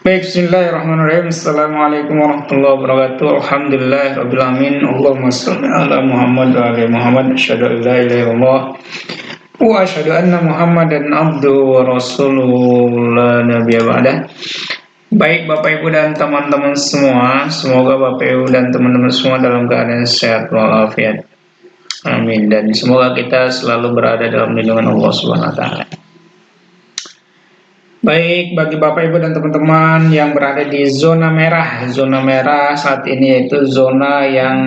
Baik, bismillahirrahmanirrahim. Assalamualaikum warahmatullahi wabarakatuh. Alhamdulillahirrahmanirrahim. Allahumma salli ala Muhammad wa ala Muhammad. Asyhadu an la ilaha illallah wa asyhadu anna Muhammadan abduhu wa rasuluhu la nabiyya ba'dah. Baik Bapak Ibu dan teman-teman semua, semoga Bapak Ibu dan teman-teman semua dalam keadaan sehat walafiat. Amin. Dan semoga kita selalu berada dalam lindungan Allah Subhanahu wa taala. Baik, bagi Bapak Ibu dan teman-teman yang berada di zona merah saat ini yaitu zona yang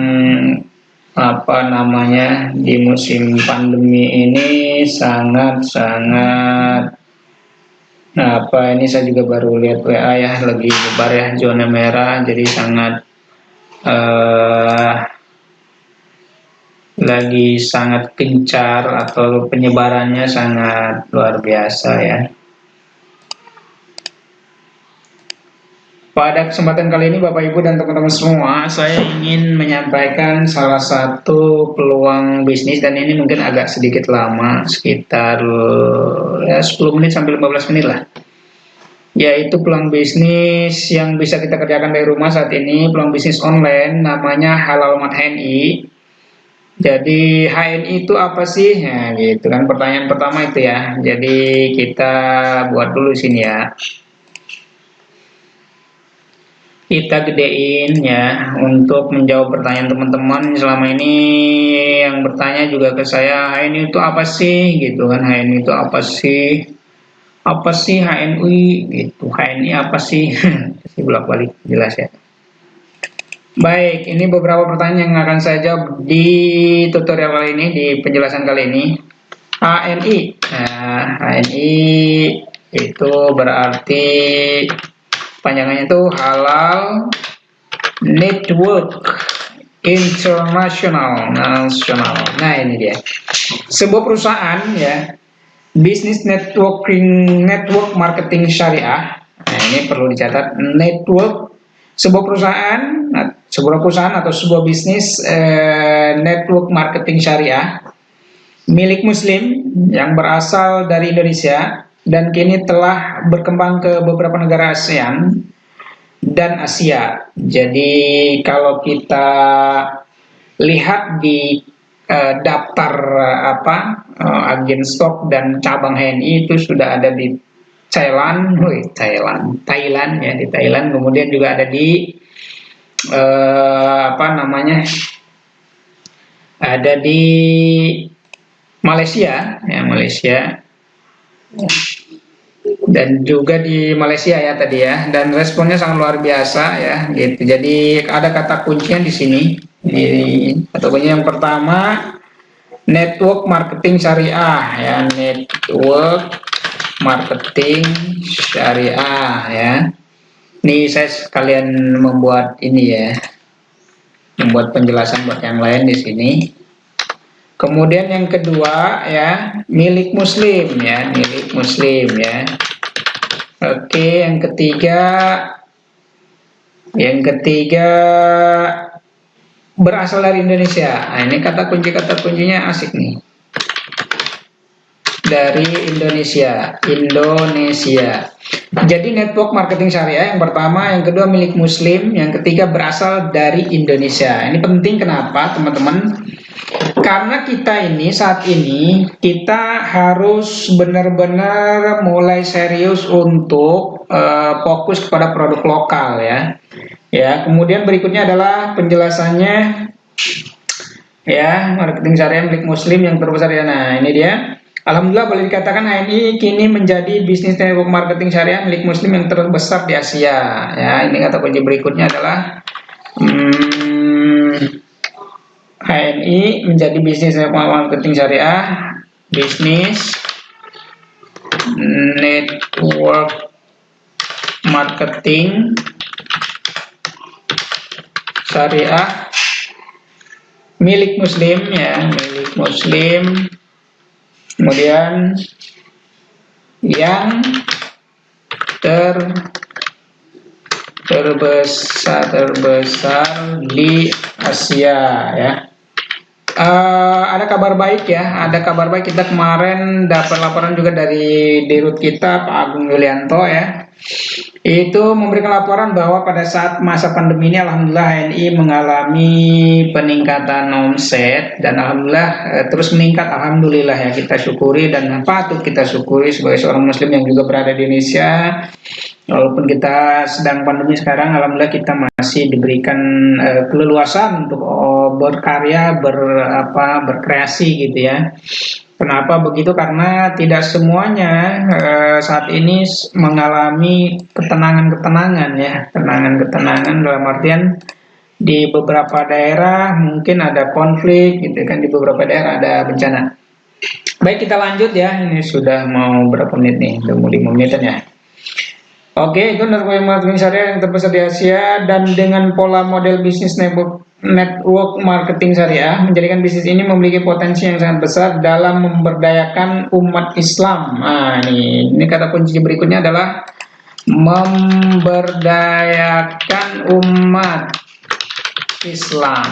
di musim pandemi ini sangat-sangat ini saya juga baru lihat WA ya, lagi lebar ya zona merah, jadi sangat lagi sangat gencar atau penyebarannya sangat luar biasa ya. Pada kesempatan kali ini Bapak Ibu dan teman-teman semua, saya ingin menyampaikan salah satu peluang bisnis, dan ini mungkin agak sedikit lama, sekitar 10 menit sampai 15 menit lah. Yaitu peluang bisnis yang bisa kita kerjakan dari rumah saat ini, peluang bisnis online namanya Halal Mat HNI. Jadi HNI itu apa sih? Nah, gitu kan pertanyaan pertama itu ya. Jadi kita buat dulu sini ya. Kita gedein ya untuk menjawab pertanyaan teman-teman selama ini yang bertanya juga ke saya, HNI itu apa sih gitu kan, HNI itu apa sih HNI gitu, HNI apa sih saya bolak-balik jelas ya. Baik, ini beberapa pertanyaan yang akan saya jawab di tutorial kali ini, di penjelasan kali ini. HNI, nah, HNI itu berarti panjangannya itu Halal Network International Nasional. Nah, ini dia. Sebuah perusahaan ya, bisnis network marketing syariah. Nah, ini perlu dicatat, network sebuah perusahaan atau sebuah bisnis network marketing syariah milik muslim yang berasal dari Indonesia dan kini telah berkembang ke beberapa negara ASEAN dan Asia. Jadi kalau kita lihat di daftar agen stok dan cabang HNI itu sudah ada di Thailand ya, di Thailand, kemudian juga ada di ada di Malaysia ya, dan juga di Malaysia ya tadi ya, dan responnya sangat luar biasa ya gitu. Jadi ada kata kuncinya di sini. Kata kunci yang pertama, network marketing syariah ya, network marketing syariah ya. Ini saya sekalian membuat ini ya, membuat penjelasan buat yang lain di sini. Kemudian yang kedua ya, milik muslim ya, milik muslim ya. Oke, yang ketiga berasal dari Indonesia. Nah, ini kata kuncinya asik nih. Dari Indonesia. Jadi network marketing syariah yang pertama, yang kedua milik muslim, yang ketiga berasal dari Indonesia. Ini penting, kenapa teman-teman? Karena kita ini saat ini kita harus benar-benar mulai serius untuk fokus kepada produk lokal ya. Ya, kemudian berikutnya adalah penjelasannya ya, marketing syariah milik muslim yang terbesar ya. Nah, ini dia. Alhamdulillah boleh dikatakan HNI kini menjadi bisnis network marketing syariah milik muslim yang terbesar di Asia. Ya, ini kata kunci berikutnya adalah HNI menjadi bisnis network marketing syariah, bisnis network marketing syariah milik muslim ya, milik muslim, kemudian yang terbesar di Asia ya. Ada kabar baik ya, kita kemarin dapat laporan juga dari dirut kita Pak Agung Yulianto ya, Itu memberikan laporan bahwa pada saat masa pandemi ini alhamdulillah HNI mengalami peningkatan omset dan alhamdulillah terus meningkat, alhamdulillah ya, kita syukuri dan patut kita syukuri sebagai seorang muslim yang juga berada di Indonesia. Walaupun kita sedang pandemi sekarang, alhamdulillah kita masih diberikan keleluasan untuk berkarya, berkreasi gitu ya. Kenapa begitu? Karena tidak semuanya saat ini mengalami ketenangan-ketenangan ya, ketenangan-ketenangan dalam artian di beberapa daerah mungkin ada konflik gitu kan, di beberapa daerah ada bencana. Baik, kita lanjut ya, ini sudah mau berapa menit nih, udah mau 5 menitan ya. Oke, itu network marketing syariah yang terbesar di Asia dan dengan pola model bisnis network marketing syariah menjadikan bisnis ini memiliki potensi yang sangat besar dalam memberdayakan umat Islam. Nah, ini kata kunci berikutnya adalah memberdayakan umat Islam.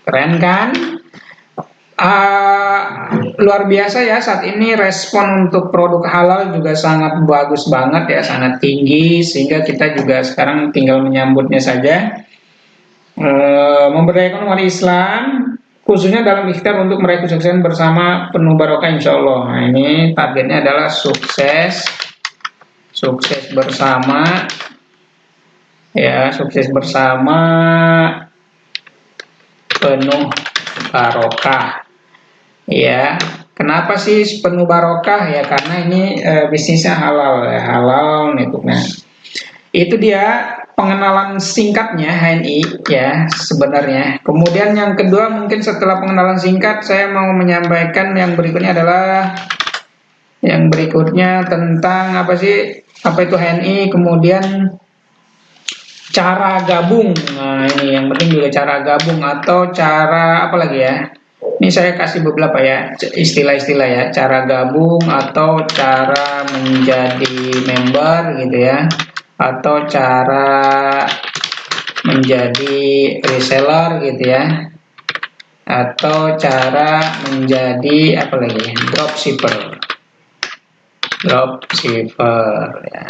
Keren kan? Luar biasa ya, saat ini respon untuk produk halal juga sangat bagus banget ya, sangat tinggi, sehingga kita juga sekarang tinggal menyambutnya saja. Memberdayakan umat Islam khususnya dalam ikhtiar untuk meraih kesuksesan bersama penuh barokah insya Allah. Nah, ini targetnya adalah sukses bersama ya, sukses bersama penuh barokah ya. Kenapa sih penuh barokah ya? Karena ini bisnisnya halal ya, halal networknya. Itu dia pengenalan singkatnya HNI ya sebenarnya. Kemudian yang kedua, mungkin setelah pengenalan singkat saya mau menyampaikan yang berikutnya adalah tentang apa itu HNI, kemudian cara gabung. Nah, ini yang penting juga cara gabung atau cara apa lagi ya? Ini saya kasih beberapa ya istilah-istilah ya, cara gabung atau cara menjadi member gitu ya, atau cara menjadi reseller gitu ya, atau cara menjadi apa lagi, dropshipper ya.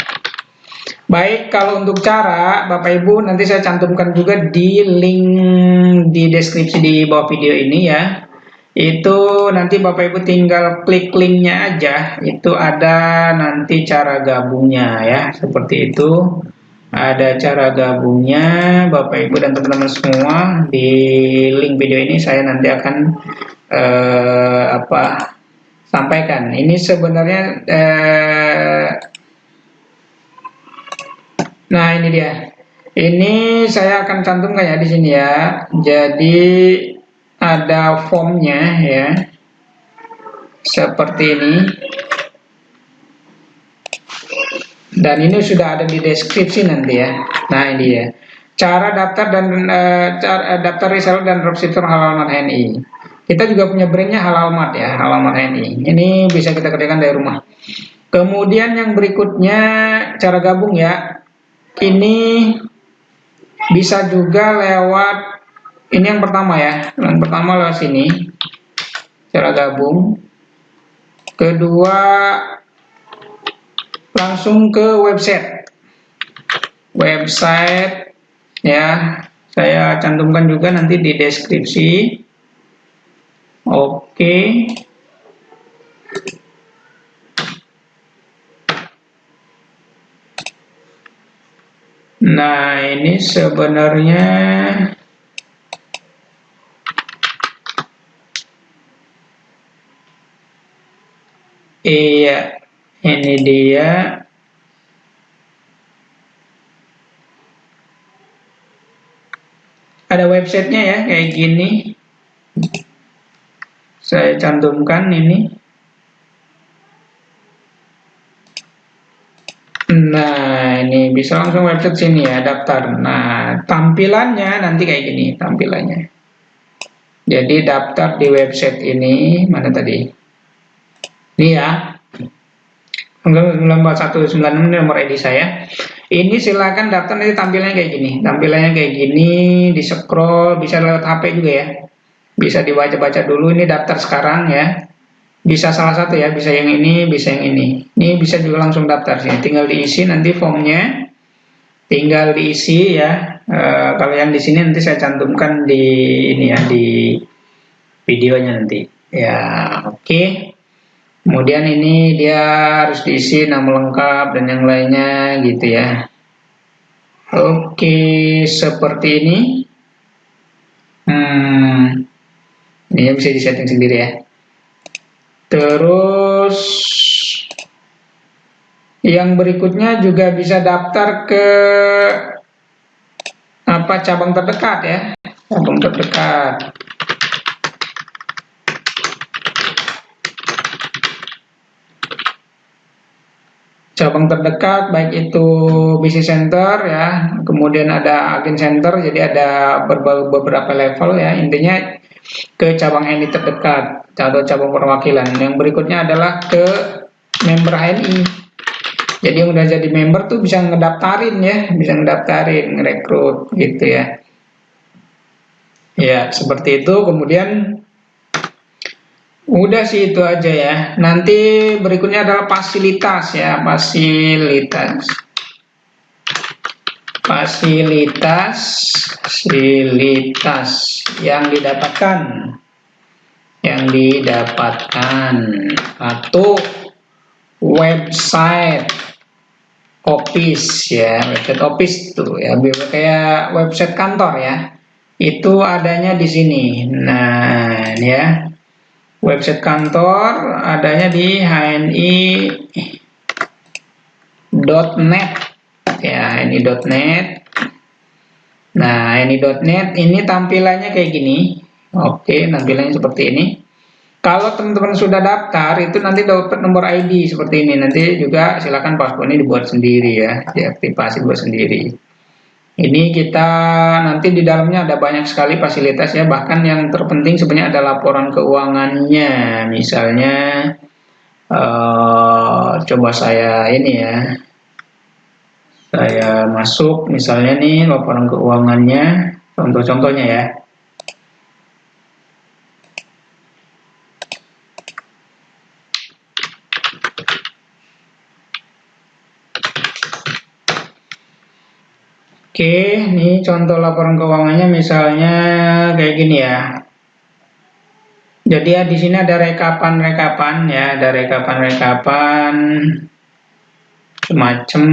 Baik, kalau untuk cara Bapak Ibu nanti saya cantumkan juga di link di deskripsi di bawah video ini ya. Itu nanti Bapak Ibu tinggal klik linknya aja, itu ada nanti cara gabungnya ya, seperti itu. Ada cara gabungnya Bapak Ibu dan teman-teman semua. Di link video ini saya nanti akan sampaikan. Ini sebenarnya nah ini dia. Ini saya akan cantumkan ya di sini ya. Jadi ada formnya ya, seperti ini, dan ini sudah ada di deskripsi nanti ya. Nah ini ya, cara daftar dan daftar reseller dan dropshipper Halal Mart HNI. Kita juga punya brandnya Halal Mart ya, Halal Mart HNI. Ini bisa kita kerjakan dari rumah. Kemudian yang berikutnya cara gabung ya. Ini bisa juga lewat, ini yang pertama ya, yang pertama lewat sini cara gabung. Kedua langsung ke website ya, saya cantumkan juga nanti di deskripsi. Oke. Nah ini sebenarnya iya, ini dia. Ada websitenya ya, kayak gini. Saya cantumkan ini. Nah, ini bisa langsung website sini ya, daftar. Nah, tampilannya nanti kayak gini tampilannya. Jadi daftar di website ini, mana tadi? Ini ya. 94196 nomor ID saya. Ini silakan daftar, nanti tampilannya kayak gini. Tampilannya kayak gini, di scroll, bisa lewat HP juga ya. Bisa dibaca-baca dulu, ini daftar sekarang ya. Bisa salah satu ya, bisa yang ini, bisa yang ini. Ini bisa juga langsung daftar sini, tinggal diisi nanti formnya, tinggal diisi ya. Kalau yang di sini nanti saya cantumkan di ini ya, di videonya nanti. Ya, oke. Kemudian ini dia harus diisi nama lengkap dan yang lainnya gitu ya. Oke, seperti ini. Ini bisa disetting sendiri ya. Terus yang berikutnya juga bisa daftar ke cabang terdekat ya, cabang terdekat. Cabang terdekat baik itu business center ya, kemudian ada agen center, jadi ada beberapa level ya. Intinya ke cabang HNI terdekat atau cabang perwakilan. Yang berikutnya adalah ke member HNI. Jadi yang udah jadi member tuh bisa ngedaftarin ya, bisa ngedaftarin, ngerekrut gitu ya. Ya, seperti itu. Kemudian udah sih itu aja ya. Nanti berikutnya adalah fasilitas ya, fasilitas yang didapatkan atau website office ya, website office tuh ya, kayak website kantor ya. Itu adanya di sini. Nah, ini ya. Website kantor adanya di hni.net ya, hni.net. Nah, hni.net ini tampilannya kayak gini. Oke, tampilannya seperti ini. Kalau teman-teman sudah daftar, itu nanti dapat nomor ID seperti ini. Nanti juga silakan paspornya dibuat sendiri ya, diaktifasi buat sendiri. Ini kita nanti di dalamnya ada banyak sekali fasilitas ya, bahkan yang terpenting sebenarnya ada laporan keuangannya. Misalnya coba saya ini ya, saya masuk misalnya nih laporan keuangannya, contoh-contohnya ya. Oke, ini contoh laporan keuangannya misalnya kayak gini ya. Jadi ya di sini ada rekapan-rekapan ya, ada rekapan-rekapan semacam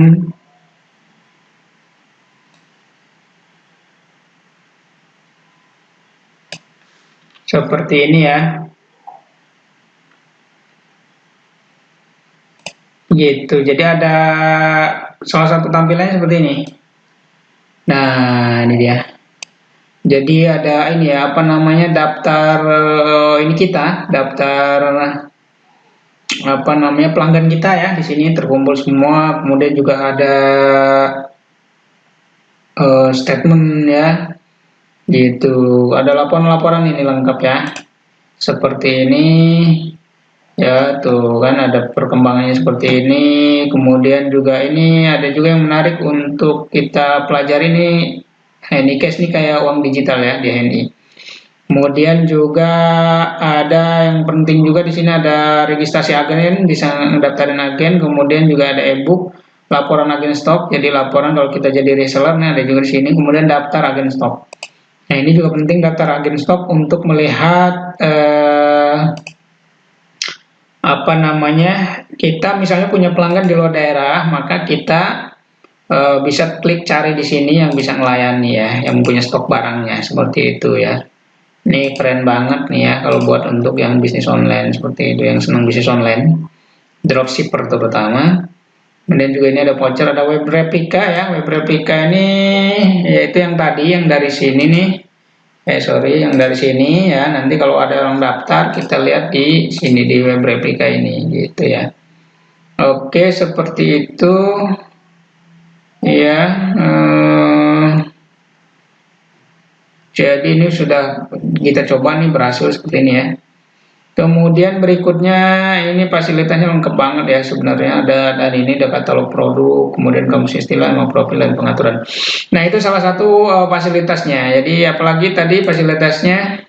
seperti ini ya. Gitu. Jadi ada salah satu tampilannya seperti ini. Nah, ini dia. Jadi ada ini ya, apa namanya, daftar ini kita, daftar apa namanya, pelanggan kita ya. Di sini terkumpul semua. Kemudian juga ada statement ya. Gitu. Ada laporan-laporan ini lengkap ya. Seperti ini. Ya, tuh kan ada perkembangannya seperti ini. Kemudian juga ini ada juga yang menarik untuk kita pelajari nih, HNI Cash nih kayak uang digital ya di HNI. Kemudian juga ada yang penting juga di sini ada registrasi agen, bisa mendaftarin agen. Kemudian juga ada e-book laporan agen stok. Jadi laporan kalau kita jadi reseller, nah ada juga di sini. Kemudian daftar agen stok. Nah, ini juga penting, daftar agen stok untuk melihat apa namanya, kita misalnya punya pelanggan di luar daerah, maka kita bisa klik cari di sini yang bisa melayani ya, yang punya stok barangnya, seperti itu ya. Ini keren banget nih ya kalau buat untuk yang bisnis online seperti itu, yang senang bisnis online, dropshipper terutama. Kemudian juga ini ada voucher, ada web replika ya. Web replika ini yaitu yang tadi yang dari sini nih. Yang dari sini ya, nanti kalau ada orang daftar kita lihat di sini di web replika ini gitu ya. Oke, seperti itu ya. Jadi ini sudah kita coba nih, berhasil seperti ini ya. Kemudian berikutnya ini fasilitasnya lengkap banget ya sebenarnya, ada ini, ada katalog produk, kemudian kamus istilah, sama profil dan pengaturan. Nah, itu salah satu fasilitasnya. Jadi apalagi tadi fasilitasnya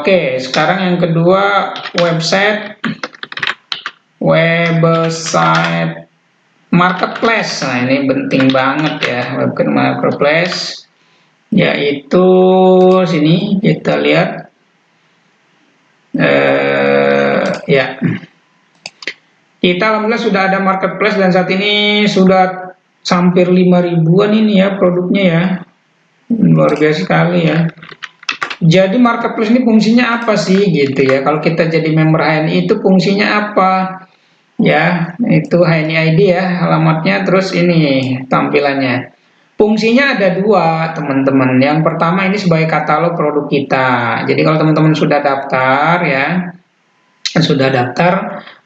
Oke, sekarang yang kedua website marketplace. Nah, ini penting banget ya, website marketplace, yaitu sini kita lihat ya. Kita alhamdulillah sudah ada marketplace dan saat ini sudah hampir 5.000-an ini ya produknya ya. Luar biasa sekali ya. Jadi marketplace ini fungsinya apa sih gitu ya? Kalau kita jadi member HNI itu fungsinya apa? Ya, itu HNI ID ya alamatnya, terus ini tampilannya. Fungsinya ada dua teman-teman. Yang pertama ini sebagai katalog produk kita. Jadi kalau teman-teman sudah daftar ya,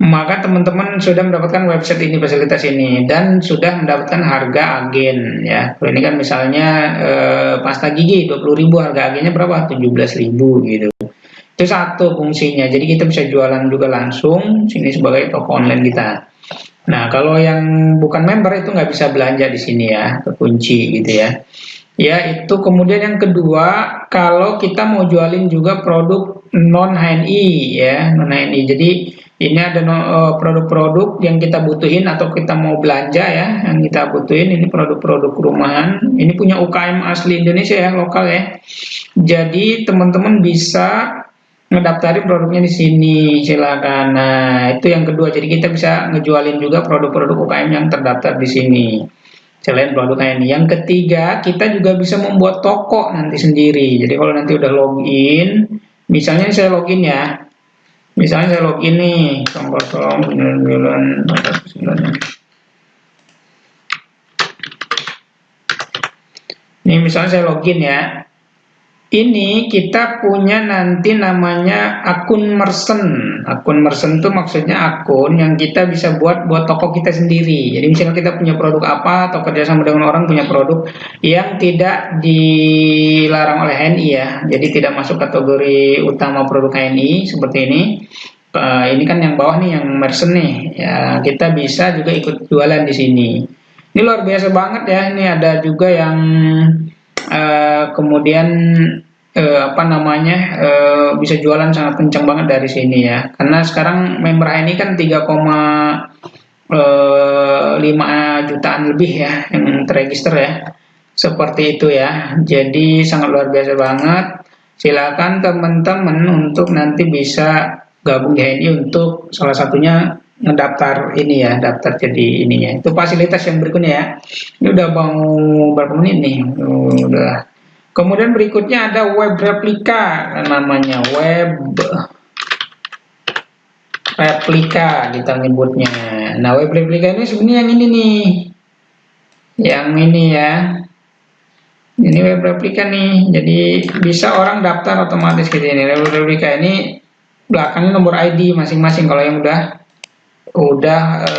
maka teman-teman sudah mendapatkan website ini, fasilitas ini, dan sudah mendapatkan harga agen ya. Kalau ini kan misalnya pasta gigi 20.000, harga agennya berapa? 17.000 gitu. Itu satu fungsinya. Jadi kita bisa jualan juga langsung sini sebagai toko online kita. Nah, kalau yang bukan member itu nggak bisa belanja di sini ya, kekunci gitu ya. Ya, itu kemudian yang kedua, kalau kita mau jualin juga produk non HNI ya, non HNI. Jadi ini ada produk-produk yang kita butuhin atau kita mau belanja ya, yang kita butuhin ini produk-produk rumahan. Ini punya UKM asli Indonesia ya, lokal ya. Jadi teman-teman bisa ngedaftarin produknya di sini, silakan. Nah, itu yang kedua. Jadi kita bisa ngejualin juga produk-produk UKM yang terdaftar di sini. Selain produk ini, yang ketiga kita juga bisa membuat toko nanti sendiri. Jadi kalau nanti udah login, misalnya saya login ya, misalnya saya login nih, ini misalnya saya login ya. Ini kita punya nanti namanya akun merchant. Akun merchant itu maksudnya akun yang kita bisa buat toko kita sendiri. Jadi misalnya kita punya produk apa atau kerjasama dengan orang punya produk yang tidak dilarang oleh HNI ya. Jadi tidak masuk kategori utama produk HNI seperti ini. Ini kan yang bawah nih yang merchant nih. Ya, kita bisa juga ikut jualan di sini. Ini luar biasa banget ya. Ini ada juga yang kemudian bisa jualan sangat kencang banget dari sini ya, karena sekarang member ini kan 3,5 jutaan lebih ya yang terregister ya, seperti itu ya. Jadi sangat luar biasa banget. Silakan teman-teman untuk nanti bisa gabung di HNI untuk salah satunya ngedaftar ini ya, daftar jadi ininya. Itu fasilitas yang berikutnya ya. Ini udah mau berapa menit nih? Udah. Kemudian berikutnya ada web replika, namanya web replika kita nyebutnya. Nah, web replika ini sebenarnya yang ini nih. Yang ini ya. Ini web replika nih. Jadi bisa orang daftar otomatis gitu ini. Web replika ini belakangnya nomor ID masing-masing kalau yang udah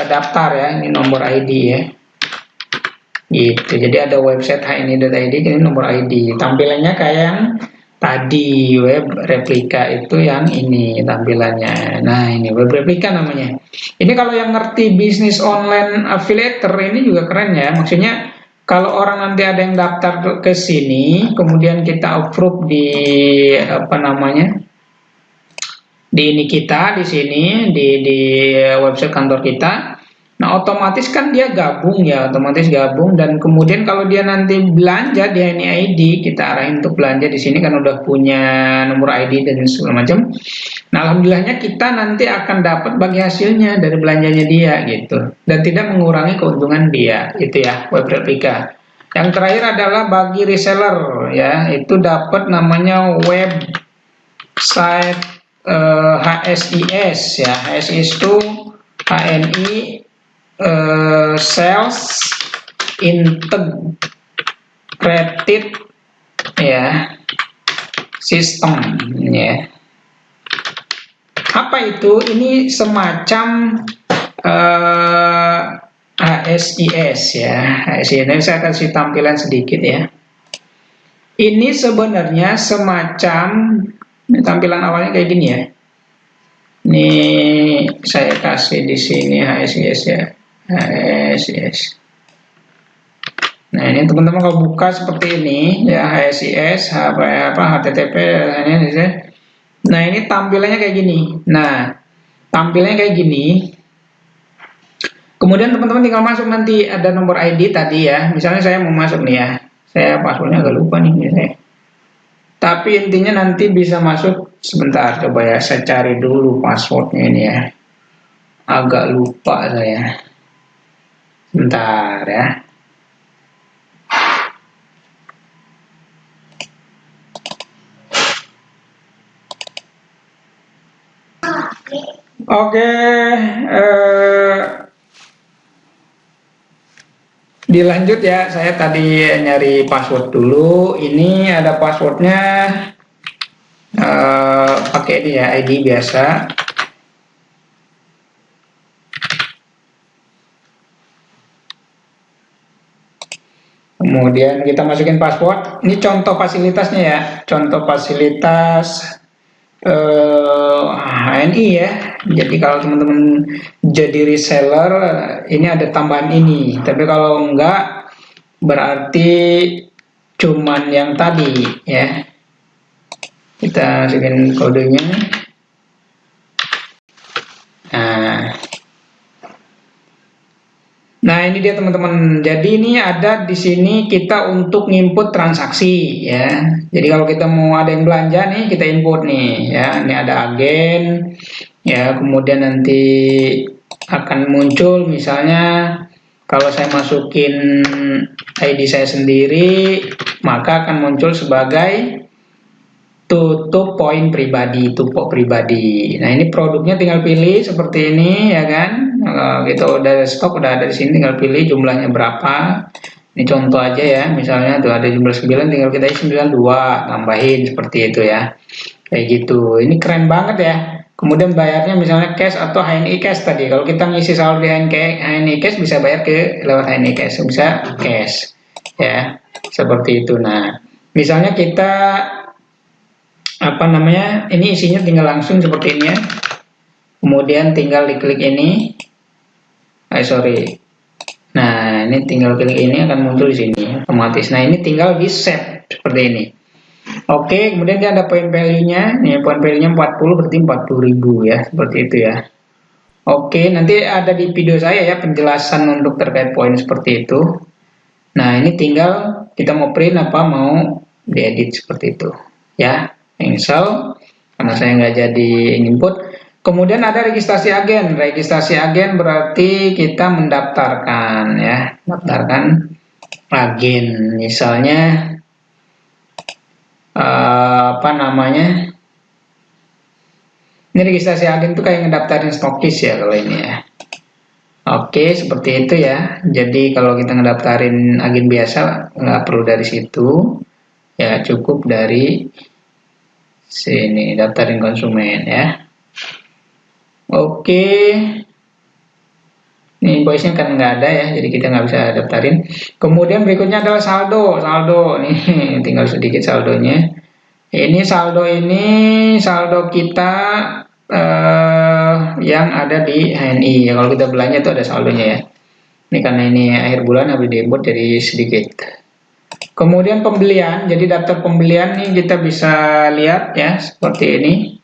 daftar ya, ini nomor ID ya. Gitu. Jadi ada website hni.id, ini nomor ID. Tampilannya kayak yang tadi web replika itu, yang ini tampilannya. Nah, ini web replika namanya. Ini kalau yang ngerti bisnis online affiliator ini juga keren ya. Maksudnya kalau orang nanti ada yang daftar ke sini, kemudian kita approve di di ini kita di sini di website kantor kita. Nah, otomatis kan dia gabung ya, dan kemudian kalau dia nanti belanja di HNI ID, kita arahin untuk belanja di sini kan udah punya nomor ID dan segala macam. Nah, alhamdulillahnya kita nanti akan dapat bagi hasilnya dari belanjanya dia gitu, dan tidak mengurangi keuntungan dia. Itu ya web replika. Yang terakhir adalah bagi reseller ya, itu dapat namanya website HSIS ya. HSIS itu HNI Sales Integrated ya System ya. Apa itu? Ini semacam HSIS ya. HSIS ini saya kasih tampilan sedikit ya. Ini sebenarnya semacam, ini tampilan awalnya kayak gini ya. Ini saya kasih di sini HSIS ya. HSIS. Nah, ini teman-teman kalau buka seperti ini ya, HSIS HTTP ini. Nah, ini tampilannya kayak gini. Nah, tampilannya kayak gini. Kemudian teman-teman tinggal masuk, nanti ada nomor ID tadi ya. Misalnya saya mau masuk nih ya. Saya passwordnya agak lupa nih misalnya. Tapi intinya nanti bisa masuk. Sebentar, coba ya saya cari dulu passwordnya ini ya. Agak lupa saya. Sebentar ya. Oke, dilanjut ya. Saya tadi nyari password dulu. Ini ada passwordnya, pakai ini ya, ID biasa. Kemudian kita masukin password. Ini contoh fasilitasnya ya. Contoh fasilitas HNI ya. Jadi kalau teman-teman jadi reseller, ini ada tambahan ini. Tapi kalau enggak, berarti cuman yang tadi ya. Kita masukin kodenya. Nah, ini dia teman-teman. Jadi ini ada di sini kita untuk input transaksi ya. Jadi kalau kita mau ada yang belanja nih, kita input nih ya. Ini ada agen ya. Kemudian nanti akan muncul misalnya kalau saya masukin ID saya sendiri, maka akan muncul sebagai tutup poin pribadi, tutup pribadi. Nah, ini produknya tinggal pilih seperti ini ya kan. Kita udah stok, udah ada di sini, tinggal pilih jumlahnya berapa. Ini contoh aja ya, misalnya tuh ada jumlah 9, tinggal kita isi 92, tambahin seperti itu ya. Kayak gitu. Ini keren banget ya. Kemudian bayarnya misalnya cash atau HNI cash tadi. Kalau kita ngisi saldo di HNI cash, bisa bayar ke lewat HNI cash, bisa cash ya. Seperti itu. Nah, misalnya kita ini isinya tinggal langsung seperti ini ya. Kemudian tinggal diklik ini. Nah, ini tinggal klik ini, akan muncul di sini otomatis. Nah, ini tinggal di save seperti ini. Oke, kemudian dia ada poin value-nya. Nih, poin value-nya 40, berarti 40.000 ya, seperti itu ya. Oke, nanti ada di video saya ya penjelasan untuk terkait poin seperti itu. Nah, ini tinggal kita mau print apa, mau diedit seperti itu ya. Install, karena saya nggak jadi input. Kemudian ada registrasi agen. Registrasi agen berarti kita mendaftarkan ya, mendaftarkan agen. Misalnya ini registrasi agen itu kayak ngedaftarin stokis ya kalau ini ya. Oke, seperti itu ya. Jadi kalau kita ngedaftarin agen biasa nggak perlu dari situ ya, cukup dari sini daftarin konsumen ya. Oke, ini invoice-nya kan nggak ada ya, jadi kita nggak bisa daftarin. Kemudian berikutnya adalah saldo. Saldo nih, tinggal sedikit saldonya. Ini saldo kita yang ada di HNI ya. Kalau kita belanja itu ada saldonya ya. Ini karena ini akhir bulan habis debit jadi sedikit. Kemudian pembelian, jadi daftar pembelian nih kita bisa lihat ya seperti ini.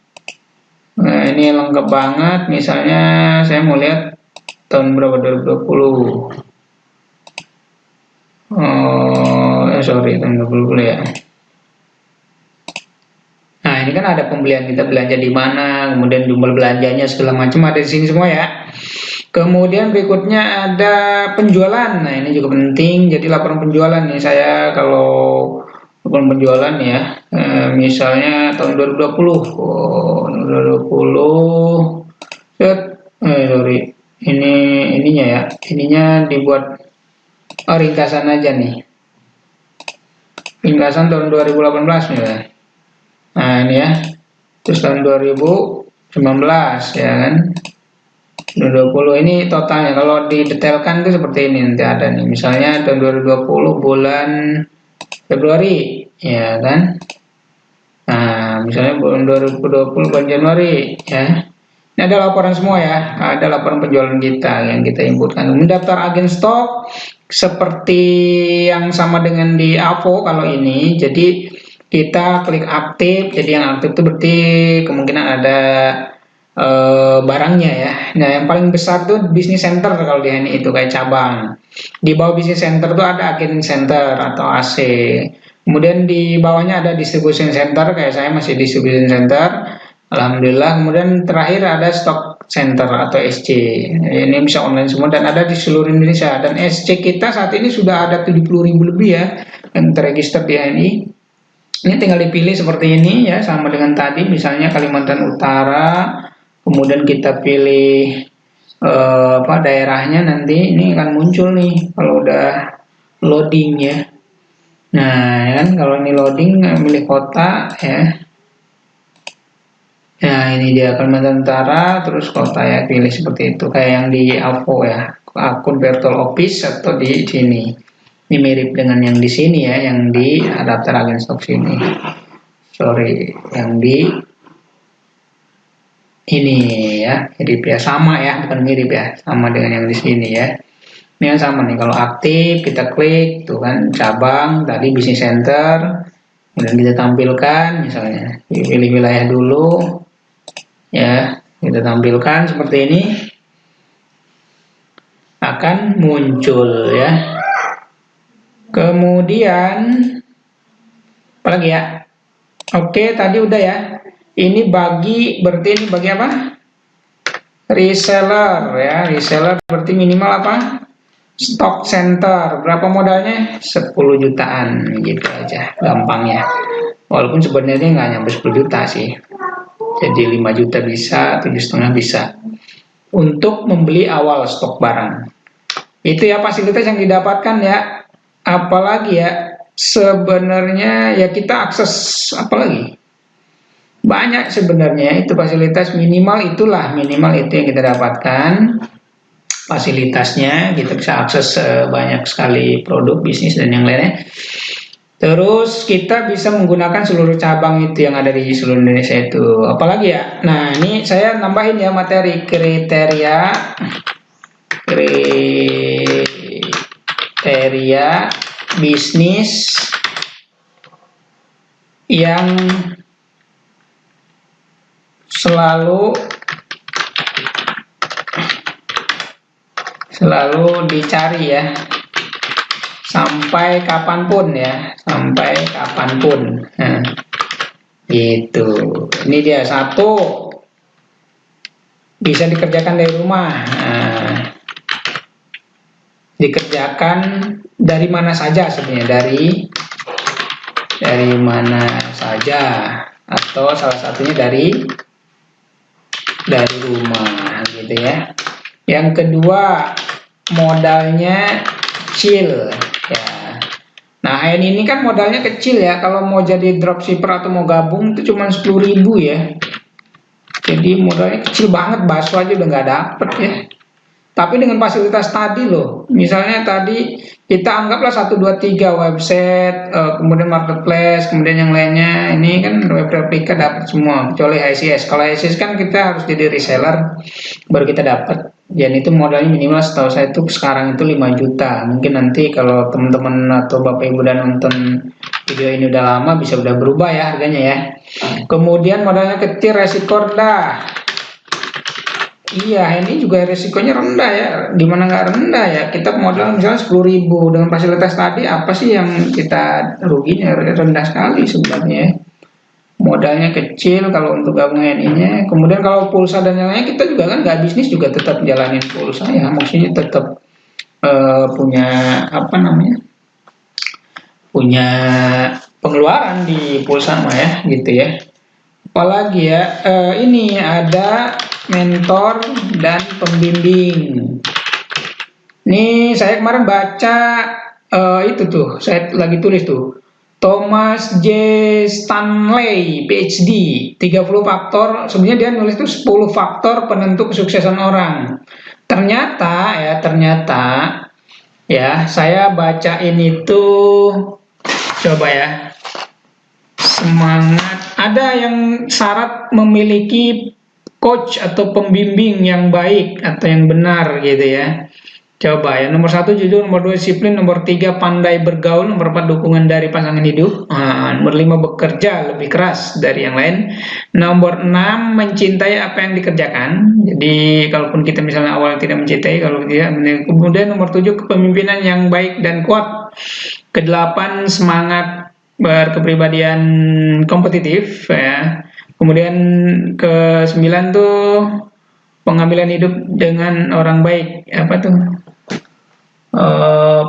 Nah, ini lengkap banget. Misalnya saya mau lihat tahun berapa, 2020. Tahun 2020 ya. Nah, ini kan ada pembelian, kita belanja di mana, kemudian jumlah belanjanya segala macam ada di sini semua ya. Kemudian berikutnya ada penjualan. Nah, ini juga penting. Jadi laporan penjualan nih, saya kalau laporan penjualan ya, misalnya tahun 2020. 2020. Ininya ya. Ininya dibuat ringkasan aja nih. Ringkasan tahun 2018 ya. Nah, ini ya. Terus tahun 2019 ya kan. 2020 ini totalnya. Kalau didetailkan itu seperti ini nanti ada nih. Misalnya tahun 2020 bulan Februari ya kan. Nah, misalnya bulan 2020 bulan Januari ya. Ini ada laporan semua ya. Ada laporan penjualan kita yang kita inputkan. Mendaftar agen stok seperti yang sama dengan di AVO kalau ini. Jadi kita klik aktif. Jadi yang aktif itu berarti kemungkinan ada barangnya ya. Nah, yang paling besar tuh business center kalau di HNI itu kayak cabang. Di bawah business center tuh ada agen center atau AC. Kemudian di bawahnya ada distribution center, kayak saya masih distribution center. Alhamdulillah. Kemudian terakhir ada stock center atau SC. Ini bisa online semua dan ada di seluruh Indonesia. Dan SC kita saat ini sudah ada 70.000 lebih ya yang terregister di HNI. Ini tinggal dipilih seperti ini ya, sama dengan tadi, misalnya Kalimantan Utara. Kemudian kita pilih daerahnya, nanti ini akan muncul nih kalau udah loading ya. Nah, ya kan kalau ini loading, milih kota ya. Nah, ini dia Kalimantan Utara, terus kota ya, pilih seperti itu kayak yang di AVO ya, akun virtual office atau di sini. Ini mirip dengan yang di sini ya, yang di daftar agen stok sini. Sorry, yang di ini ya, mirip ya, sama ya, bukan mirip ya, sama dengan yang di sini ya. Ini yang sama nih, kalau aktif kita klik tuh kan cabang tadi business center, kemudian kita tampilkan misalnya pilih wilayah dulu ya, kita tampilkan seperti ini, akan muncul ya. Kemudian apalagi ya, oke tadi udah ya. Ini berarti ini bagi apa? Reseller ya, reseller berarti minimal apa? Stock center. Berapa modalnya? 10 jutaan gitu aja, gampangnya. Walaupun sebenarnya nggak nyampe 10 juta sih. Jadi 5 juta bisa, 7,5 bisa. Untuk membeli awal stok barang. Itu ya fasilitas yang didapatkan ya. Apalagi ya, sebenarnya ya kita akses apalagi? Banyak sebenarnya, itu fasilitas minimal itu yang kita dapatkan fasilitasnya. Kita bisa akses banyak sekali produk bisnis dan yang lainnya. Terus kita bisa menggunakan seluruh cabang itu yang ada di seluruh Indonesia itu. Apalagi ya, nah ini saya nambahin ya materi kriteria bisnis yang selalu dicari ya, sampai kapanpun ya, nah, gitu. Ini dia, satu, bisa dikerjakan dari rumah. Nah, dikerjakan dari mana saja sebenarnya, dari mana saja, atau salah satunya dari rumah gitu ya. Yang kedua, modalnya kecil ya. Nah, ini kan modalnya kecil ya. Kalau mau jadi dropshipper atau mau gabung itu cuma 10.000 ya. Jadi modalnya kecil banget, bakso aja udah nggak dapet ya. Tapi dengan fasilitas tadi loh, misalnya tadi kita anggaplah 1, 2, 3 website, kemudian marketplace, kemudian yang lainnya, ini kan web replika dapat semua, kecuali ICS. Kalau ICS kan kita harus jadi reseller, baru kita dapat. Dan itu modalnya minimal setahu saya itu sekarang itu 5 juta. Mungkin nanti kalau teman-teman atau Bapak Ibu udah nonton video ini udah lama, bisa udah berubah ya harganya ya. Kemudian modalnya kecil, resiko rendah. Iya, ini juga resikonya rendah ya. Dimana nggak rendah ya? Kita modal misalnya 10.000 dengan fasilitas tadi, apa sih yang kita ruginya? Rendah sekali sebenarnya. Modalnya kecil kalau untuk gabung HNI-nya. Kemudian kalau pulsa dan yang lainnya, kita juga kan nggak bisnis juga tetap jalanin pulsa ya. Maksudnya tetap punya apa namanya? Punya pengeluaran di pulsa mah ya, gitu ya. Apalagi ya, ini ada mentor dan pembimbing. Ini saya kemarin baca itu tuh, saya lagi tulis tuh, Thomas J. Stanley, PhD, 30 faktor, sebenarnya dia nulis tuh 10 faktor penentu kesuksesan orang. Ternyata ya, saya bacain itu, coba ya, semangat, ada yang syarat memiliki coach atau pembimbing yang baik atau yang benar gitu ya. Coba ya, nomor 1 jujur, nomor 2 disiplin, nomor 3 pandai bergaul, nomor 4 dukungan dari pasangan hidup, nomor 5 bekerja lebih keras dari yang lain, nomor 6 mencintai apa yang dikerjakan. Jadi kalaupun kita misalnya awal tidak mencintai, kalau tidak, kemudian nomor 7 kepemimpinan yang baik dan kuat, ke-8 semangat berkepribadian kompetitif ya. Kemudian ke-9 tuh pengambilan hidup dengan orang baik, apa tuh?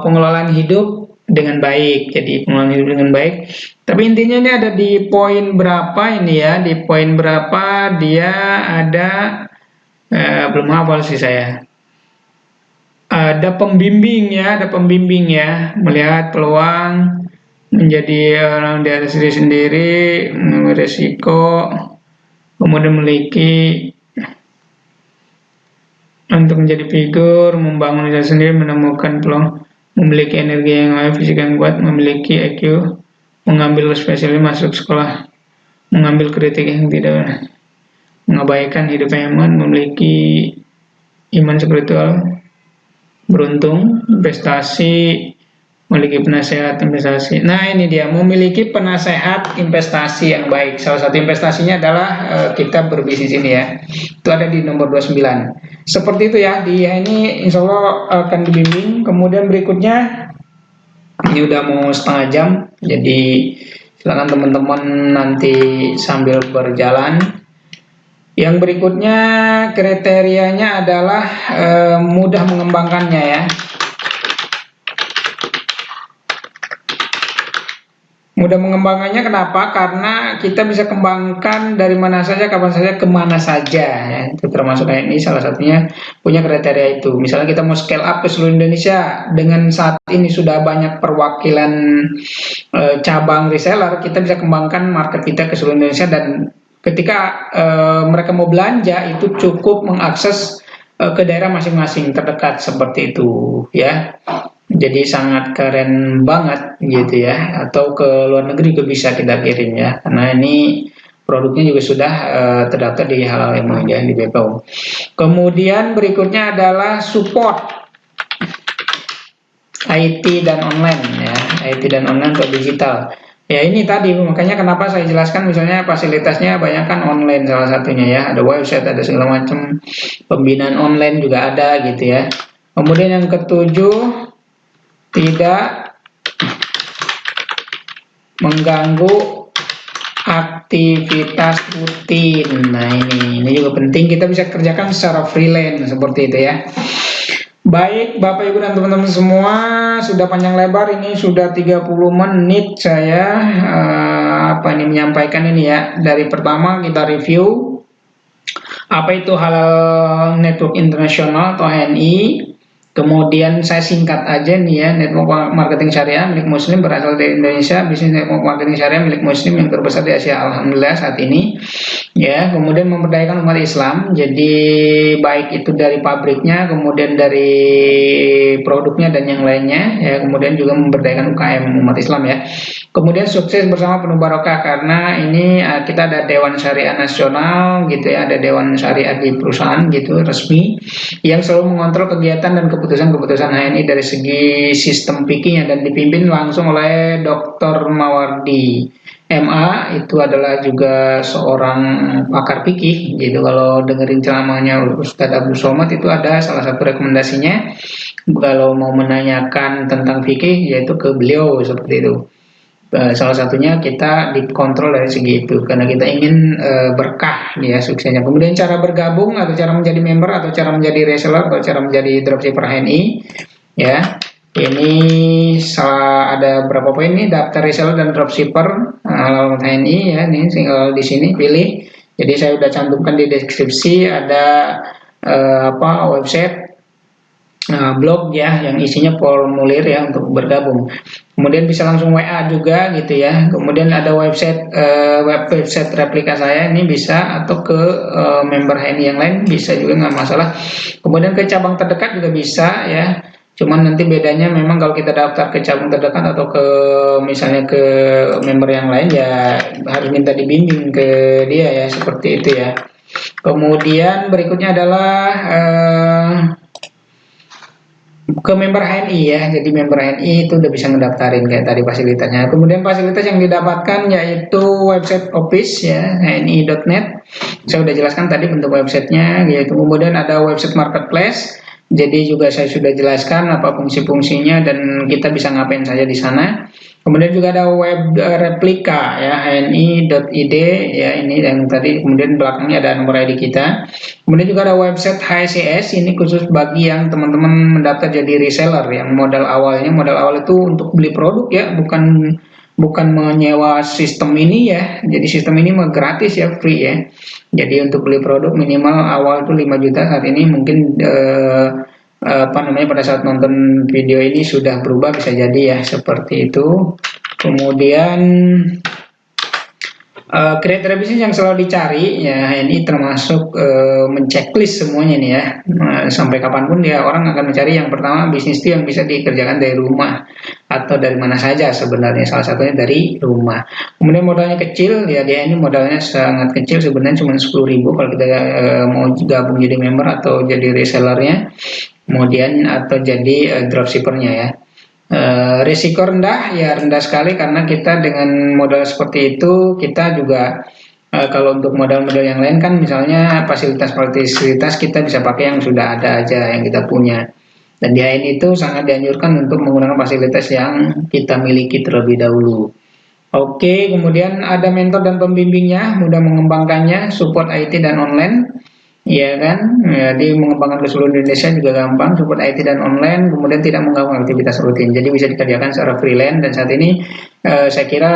Pengelolaan hidup dengan baik. Jadi pengelolaan hidup dengan baik. Tapi intinya ini ada di poin berapa ini ya? Di poin berapa dia ada belum hafal sih saya. Ada pembimbing ya, melihat peluang menjadi orang di atas diri sendiri, resiko, kemudian memiliki untuk menjadi figur, membangun diri sendiri, menemukan peluang, memiliki energi yang baik, fisik yang kuat, memiliki IQ, mengambil spesialis masuk sekolah, mengambil kritik yang tidak, mengabaikan hidup yang aman, memiliki iman spiritual, beruntung, investasi, memiliki penasehat investasi. Nah ini dia, memiliki penasehat investasi yang baik. Salah satu investasinya adalah kita berbisnis ini ya. Itu ada di nomor 29. Seperti itu ya, dia ini insya Allah akan dibimbing. Kemudian berikutnya, ini udah mau setengah jam, jadi silakan teman-teman nanti sambil berjalan. Yang berikutnya kriterianya adalah mudah mengembangkannya ya. Mudah mengembangkannya kenapa? Karena kita bisa kembangkan dari mana saja, kapan saja, kemana saja ya. Itu termasuk kayak ini salah satunya punya kriteria itu. Misalnya kita mau scale up ke seluruh Indonesia, dengan saat ini sudah banyak perwakilan cabang reseller, kita bisa kembangkan market kita ke seluruh Indonesia, dan ketika mereka mau belanja itu cukup mengakses ke daerah masing-masing terdekat seperti itu ya. Jadi sangat keren banget gitu ya, atau ke luar negeri juga bisa kita kirim ya, karena ini produknya juga sudah terdaftar di Halal MUI ya, di BPOM. Kemudian berikutnya adalah support IT dan online ya, IT dan online atau digital. Ya ini tadi, makanya kenapa saya jelaskan misalnya fasilitasnya banyak kan online salah satunya ya, ada website, ada segala macam, pembinaan online juga ada gitu ya. Kemudian yang ketujuh, tidak mengganggu aktivitas rutin. Nah ini juga penting, kita bisa kerjakan secara freelance seperti itu ya. Baik Bapak Ibu dan teman-teman semua, sudah panjang lebar ini, sudah 30 menit saya menyampaikan ini ya. Dari pertama kita review apa itu Halal Network Internasional atau HNI. Kemudian saya singkat aja nih ya, network marketing syariah milik muslim berasal dari Indonesia, bisnis network marketing syariah milik muslim yang terbesar di Asia alhamdulillah saat ini. Ya, kemudian memberdayakan umat Islam. Jadi baik itu dari pabriknya, kemudian dari produknya dan yang lainnya ya, kemudian juga memberdayakan UKM umat Islam ya. Kemudian sukses bersama penuh barokah, karena ini kita ada Dewan Syariah Nasional gitu ya, ada Dewan Syariah di perusahaan gitu resmi yang selalu mengontrol kegiatan dan keputusan-keputusan HNI dari segi sistem fikihnya, dan dipimpin langsung oleh Dr. Mawardi MA. Itu adalah juga seorang pakar fikih gitu. Kalau dengerin ceramahnya Ustadz Abdul Somad itu ada salah satu rekomendasinya, kalau mau menanyakan tentang fikih yaitu ke beliau seperti itu. Salah satunya kita dikontrol dari segi itu, karena kita ingin berkah ya suksesnya. Kemudian cara bergabung atau cara menjadi member atau cara menjadi reseller atau cara menjadi dropshipper HNI ya. Ini ada berapa poin nih, daftar reseller dan dropshipper Halal HNI ya, ini tinggal di sini pilih. Jadi saya udah cantumkan di deskripsi, ada website, blog ya yang isinya formulir ya untuk bergabung. Kemudian bisa langsung WA juga gitu ya. Kemudian ada website website replika saya ini bisa, atau ke member HNI yang lain bisa juga, nggak masalah. Kemudian ke cabang terdekat juga bisa ya. Cuman nanti bedanya memang kalau kita daftar ke cabang terdekat atau ke misalnya ke member yang lain ya harus minta dibimbing ke dia ya, seperti itu ya. Kemudian berikutnya adalah ke member HNI ya. Jadi member HNI itu udah bisa ngedaftarin kayak tadi fasilitasnya. Kemudian fasilitas yang didapatkan yaitu website office ya, hni.net. Saya udah jelaskan tadi bentuk websitenya, yaitu kemudian ada website marketplace. Jadi juga saya sudah jelaskan apa fungsi-fungsinya dan kita bisa ngapain saja di sana. Kemudian juga ada web replika ya, hni.id ya, ini yang tadi, kemudian belakangnya ada nomor ID kita. Kemudian juga ada website HCS, ini khusus bagi yang teman-teman mendaftar jadi reseller, yang modal awal itu untuk beli produk ya, bukan bukan menyewa sistem ini ya. Jadi sistem ini mah gratis ya, free ya. Jadi untuk beli produk minimal awal itu 5 juta. Saat ini mungkin apa namanya, pada saat nonton video ini sudah berubah, bisa jadi ya seperti itu. Kemudian kriteria bisnis yang selalu dicari ya, ini termasuk menceklis semuanya nih ya. Sampai kapanpun ya orang akan mencari yang pertama, bisnis itu yang bisa dikerjakan dari rumah atau dari mana saja sebenarnya, salah satunya dari rumah. Kemudian modalnya kecil ya, dia ini modalnya sangat kecil sebenarnya, cuma 10.000 kalau kita mau gabung jadi member atau jadi resellernya, kemudian atau jadi dropshippernya ya. Risiko rendah ya, rendah sekali, karena kita dengan modal seperti itu kita juga kalau untuk modal-modal yang lain kan misalnya fasilitas-fasilitas kita bisa pakai yang sudah ada aja yang kita punya, dan di HN itu sangat dianjurkan untuk menggunakan fasilitas yang kita miliki terlebih dahulu. Oke, kemudian ada mentor dan pembimbingnya, mudah mengembangkannya, support IT dan online. Iya kan, jadi mengembangkan ke seluruh Indonesia juga gampang, support IT dan online, kemudian tidak mengganggu aktivitas rutin, jadi bisa dikerjakan secara freelance. Dan saat ini saya kira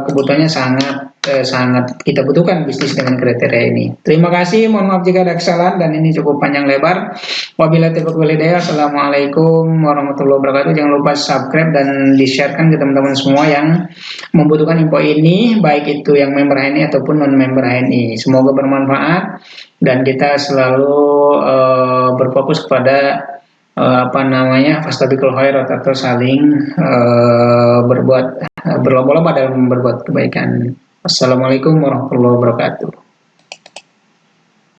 kebutuhannya sangat kita butuhkan bisnis dengan kriteria ini. Terima kasih, mohon maaf jika ada kesalahan dan ini cukup panjang lebar. Wabillahi taufiq wal hidayah. Assalamualaikum warahmatullahi wabarakatuh. Jangan lupa subscribe dan di-sharekan ke teman-teman semua yang membutuhkan info ini, baik itu yang member HNI ataupun non member HNI. Semoga bermanfaat dan kita selalu berfokus kepada apa namanya, fastabiqul khairat, atau saling berlomba-lomba dalam berbuat kebaikan. Assalamualaikum warahmatullahi wabarakatuh.